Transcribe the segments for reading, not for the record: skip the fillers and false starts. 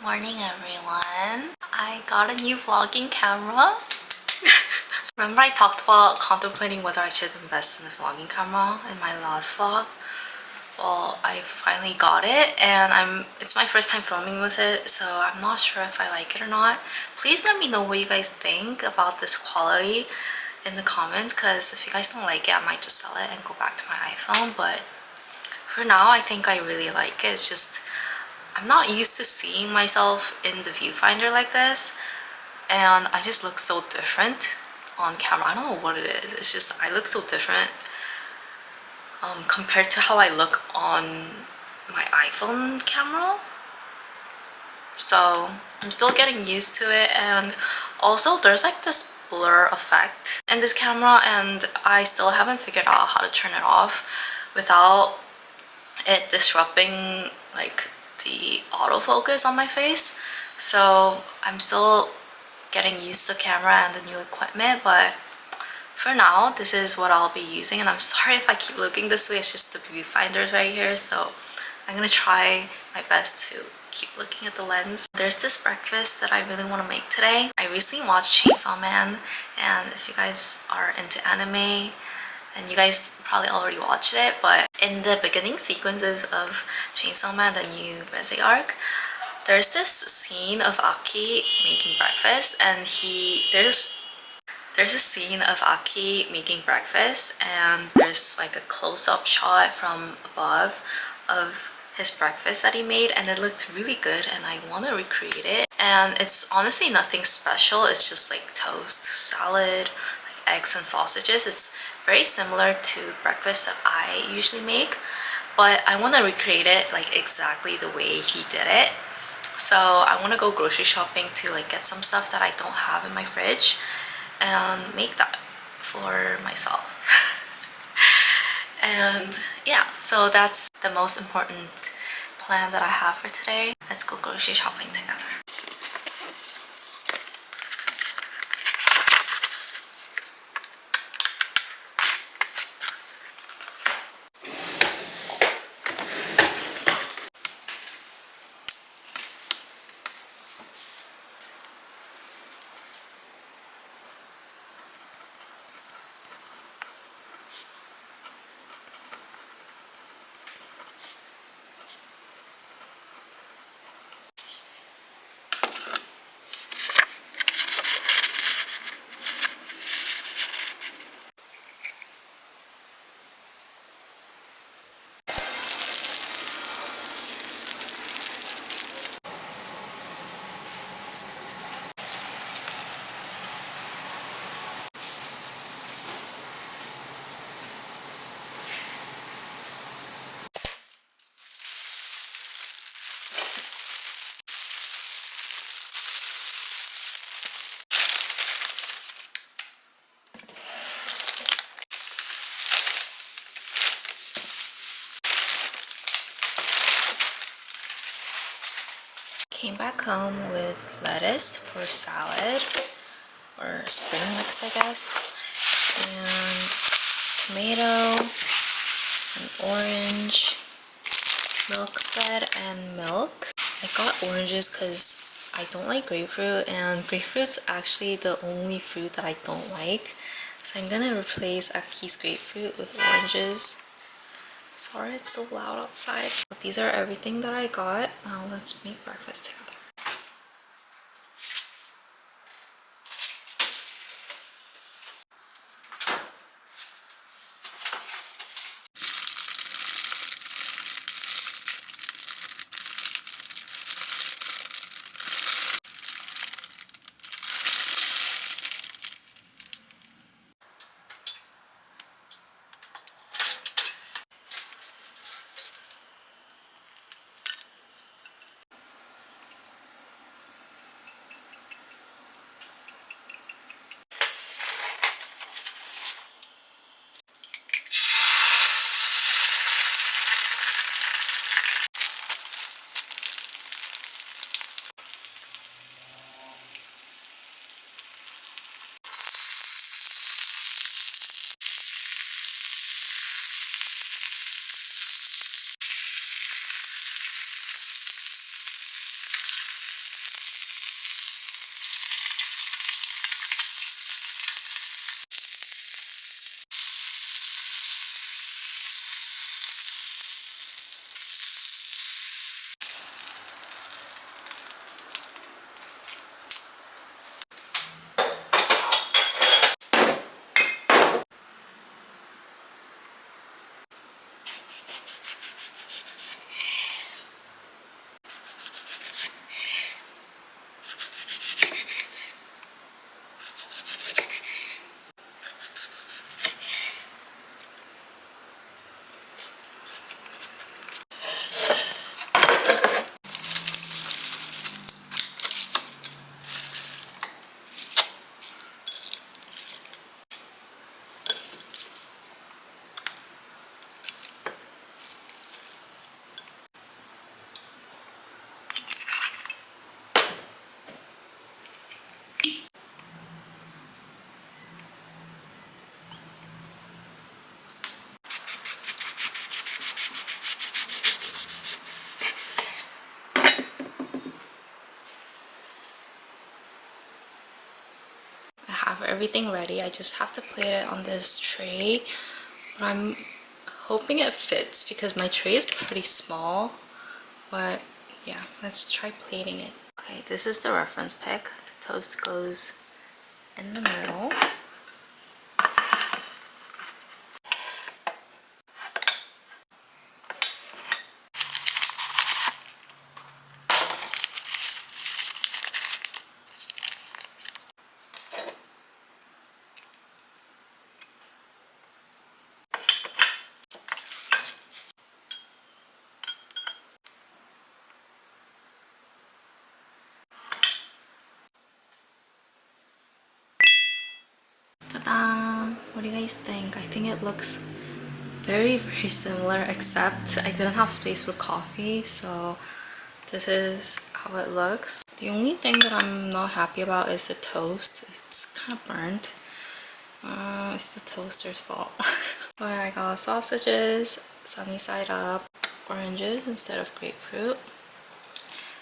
Morning everyone. I got a new vlogging camera. Remember I talked about contemplating whether I should invest in a vlogging camera in my last vlog? Well, I finally got it and it's my first time filming with it, so I'm not sure if I like it or not. Please let me know what you guys think about this quality in the comments, because if you guys don't like it, I might just sell it and go back to my iPhone. But for now, I think I really like it. It's just I'm not used to seeing myself in the viewfinder like this, and I just look so different on camera. I don't know what it is. It's just I look so different compared to how I look on my iPhone camera. So I'm still getting used to it, and also there's like this blur effect in this camera, and I still haven't figured out how to turn it off without it disrupting like the autofocus on my face. So I'm still getting used to the camera and the new equipment, but for now this is what I'll be using. And I'm sorry if I keep looking this way, it's just the viewfinders right here, so I'm gonna try my best to keep looking at the lens. There's this breakfast that I really want to make today. I recently watched Chainsaw Man, and if you guys are into anime, and you guys probably already watched it, but in the beginning sequences of Chainsaw Man, the new Reze arc, there's this scene of Aki making breakfast, and there's a scene of Aki making breakfast, and there's like a close-up shot from above of his breakfast that he made, and it looked really good, and I want to recreate it. And it's honestly nothing special. It's just like toast, salad, like eggs and sausages. It's very similar to breakfast that I usually make, but I want to recreate it like exactly the way he did it. So I want to go grocery shopping to like get some stuff that I don't have in my fridge and make that for myself. And yeah, so that's the most important plan that I have for today. Let's go grocery shopping together. Came back home with lettuce for salad, or spring mix I guess, and tomato, an orange, milk bread, and milk. I got oranges because I don't like grapefruit, and grapefruit's actually the only fruit that I don't like. So I'm gonna replace Aki's grapefruit with oranges. Sorry it's so loud outside. These are everything that I got. Now let's make breakfast together. have everything ready. I just have to plate it on this tray. But I'm hoping it fits because my tray is pretty small. But yeah, let's try plating it. Okay, this is the reference pic. The toast goes in the middle. Ta-da! What do you guys think? I think it looks very similar, except I didn't have space for coffee, so this is how it looks. The only thing that I'm not happy about is the toast. It's kind of burnt. It's the toaster's fault. But I got sausages, sunny side up, oranges instead of grapefruit,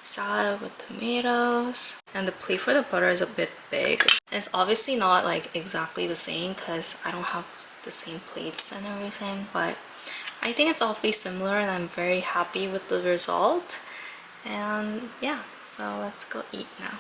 salad with tomatoes, and the plate for the butter is a bit big. And it's obviously not like exactly the same because I don't have the same plates and everything, but I think it's awfully similar and I'm very happy with the result. And yeah, so let's go eat now.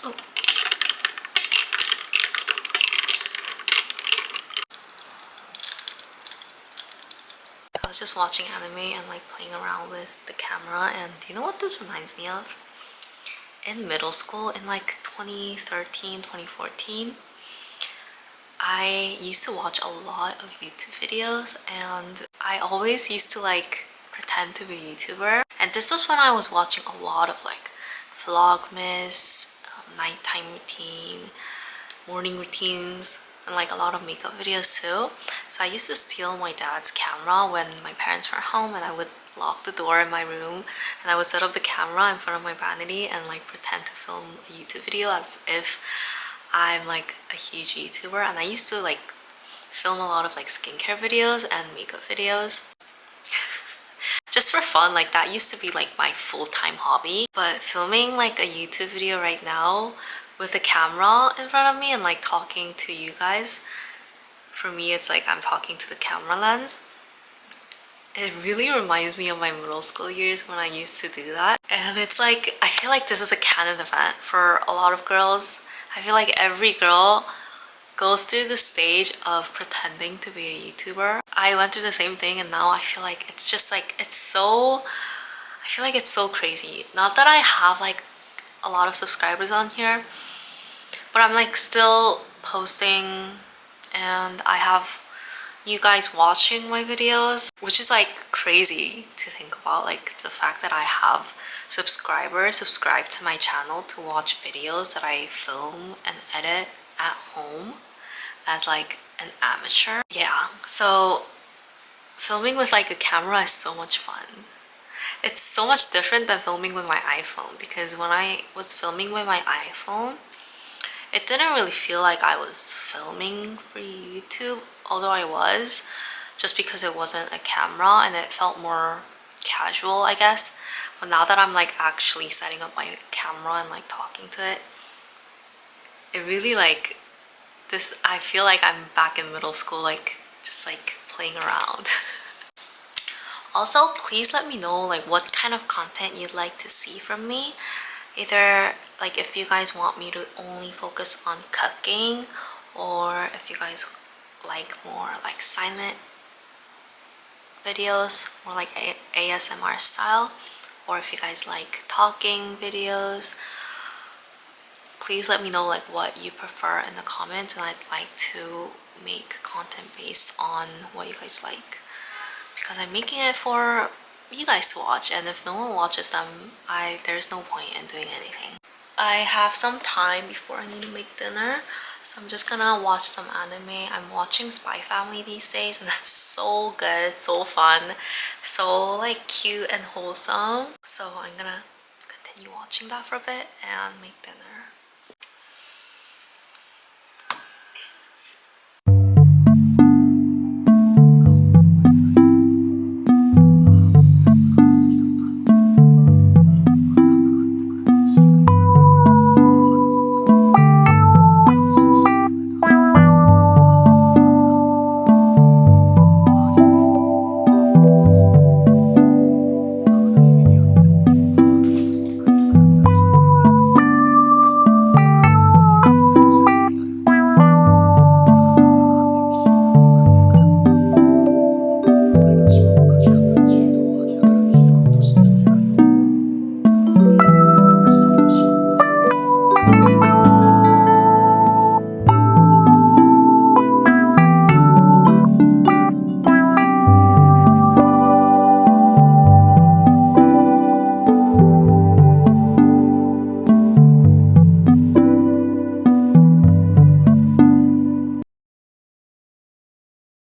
Oh. I was just watching anime and like playing around with the camera, and do you know what this reminds me of? In middle school, in like 2013, 2014, I used to watch a lot of YouTube videos, and I always used to like pretend to be a YouTuber. And this was when I was watching a lot of like vlogmas, nighttime routine, morning routines, and like a lot of makeup videos too. So I used to steal my dad's camera when my parents were home, and I would lock the door in my room and I would set up the camera in front of my vanity and like pretend to film a YouTube video as if I'm like a huge YouTuber. And I used to like film a lot of like skincare videos and makeup videos just for fun. Like that used to be like my full-time hobby. But filming like a YouTube video right now with a camera in front of me and like talking to you guys, for me it's like I'm talking to the camera lens. It really reminds me of my middle school years when I used to do that. And it's like, I feel like this is a canon event for a lot of girls. I feel like every girl goes through the stage of pretending to be a YouTuber. I went through the same thing, and now I feel like it's just like, I feel like it's so crazy. Not that I have like a lot of subscribers on here, but I'm like still posting and I have you guys watching my videos, which is like crazy to think about. Like the fact that I have subscribers subscribe to my channel to watch videos that I film and edit at home as like an amateur. Yeah, so filming with like a camera is so much fun. It's so much different than filming with my iPhone, because when I was filming with my iPhone, it didn't really feel like I was filming for YouTube, although I was, just because it wasn't a camera and it felt more casual, I guess. But now that I'm like actually setting up my camera and like talking to it, it really like this, I feel like I'm back in middle school, like just like playing around. Also, please let me know like what kind of content you'd like to see from me. Either like if you guys want me to only focus on cooking, or if you guys like more like silent videos, more like ASMR style, or if you guys like talking videos. Please let me know like what you prefer in the comments, and I'd like to make content based on what you guys like, because I'm making it for you guys to watch, and if no one watches them, there's no point in doing anything. I have some time before I need to make dinner, so I'm just gonna watch some anime. I'm watching Spy Family these days, and that's so good, so fun, so like cute and wholesome. So I'm gonna continue watching that for a bit and make dinner.